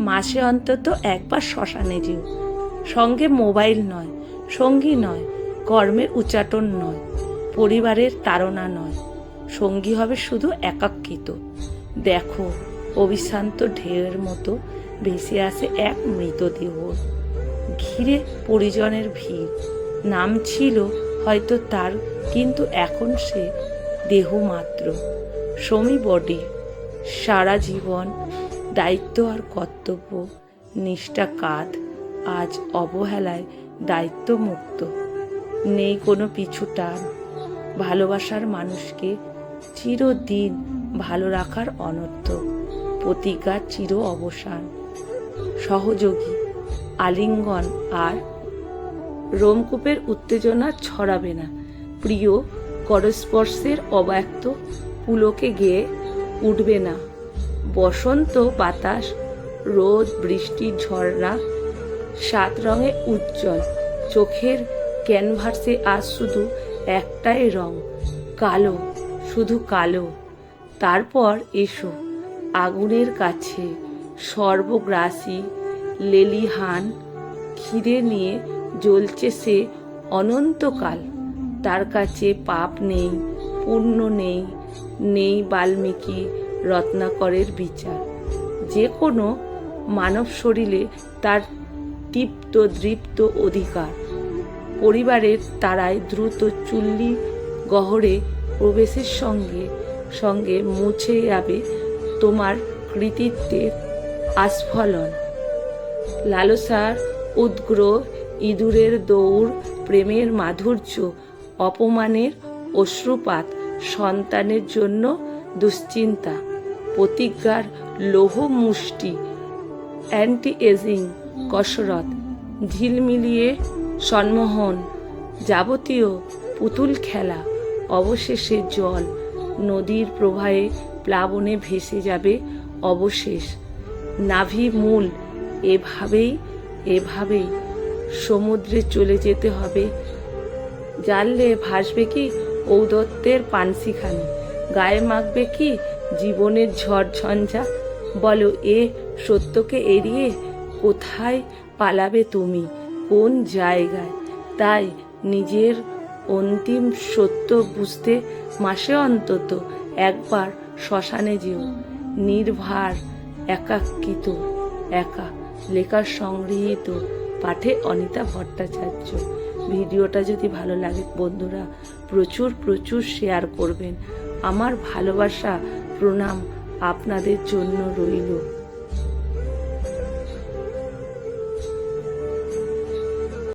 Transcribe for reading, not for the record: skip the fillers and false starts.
মাসে অন্তত একবার শ্মশানে যেও। সঙ্গে মোবাইল নয়, সঙ্গী নয়, কর্মের উচ্চাটন নয়, পরিবারের তাড়না নয়, সঙ্গী হবে শুধু একাকিত্ব। দেখো, অবিশ্রান্ত ঢেউয়ের মতো ভেসে আসে এক মৃতদেহ, ঘিরে পরিজনের ভিড়। নাম ছিল হয়তো তার, কিন্তু এখন সে দেহ মাত্র, সমী বডি। সারা জীবন দায়িত্ব আর কর্তব্য নিষ্ঠা কাঁধ, আজ অবহেলায় দায়িত্ব মুক্ত। নেই কোনো পিছু টান, ভালোবাসার মানুষকে চিরদিন ভালো রাখার অনর্থক, প্রতিজ্ঞার চির অবসান। সহযোগী আলিঙ্গন আর রোমকূপের উত্তেজনা ছড়াবে না, প্রিয় করস্পর্শের অব্যক্ত পুলকে গেয়ে উঠবে না। বসন্ত বাতাস, রোদ, বৃষ্টি, ঝর্ণা, 7 রঙে উজ্জ্বল। চোখের ক্যানভাসে আজ শুধু একটাই রং, কালো, শুধু কালো। তারপর এসো আগুনের কাছে, সর্বগ্রাসী লেলিহান খিদে নিয়ে জ্বলছে সে অনন্তকাল। তার কাছে পাপ নেই, পুণ্য নেই, নেই বাল্মীকি রত্নাকরের বিচার। যে কোনো মানব শরীরে তার তৃপ্ত দৃপ্ত অধিকার। পরিবারের তারায় দ্রুত চুল্লি গহরে প্রবেশের সঙ্গে সঙ্গে মুছে যাবে তোমার কৃতিত্বের আস্ফলন। লালসার উদ্গ্র, ইঁদুরের দৌড়, প্রেমের মাধুর্য, অপমানের অশ্রুপাত, সন্তানের জন্য দুশ্চিন্তা, প্রতিজ্ঞার লৌহ মুষ্টি, অ্যান্টি এজিং কসরত, ঝিলমিলিয়ে সম্মোহন, যাবতীয় পুতুল খেলা, অবশেষে জল, নদীর প্রবাহে প্লাবনে ভেসে যাবে অবশেষ। নাভি মূল, এভাবেই সমুদ্রে চলে যেতে হবে। জানলে ভাসবে কি ঔদত্তের পানসিখানি, গায়ে মাখবে কি জীবনের ঝড় ঝঞ্ঝা। বলো, এ সত্যকে এড়িয়ে কোথায় পালাবে তুমি, কোন জায়গায়? তাই নিজের অন্তিম সত্য বুঝতে মাসে অন্তত একবার শ্মশানে যেও। নির্ভার, একাকিত্ব, একা। লেখা সংগৃহীত, পাঠে অনিতা ভট্টাচার্য। ভিডিওটা যদি ভালো লাগে বন্ধুরা প্রচুর শেয়ার করবেন। আমার ভালোবাসা, প্রণাম আপনাদের জন্য রইল।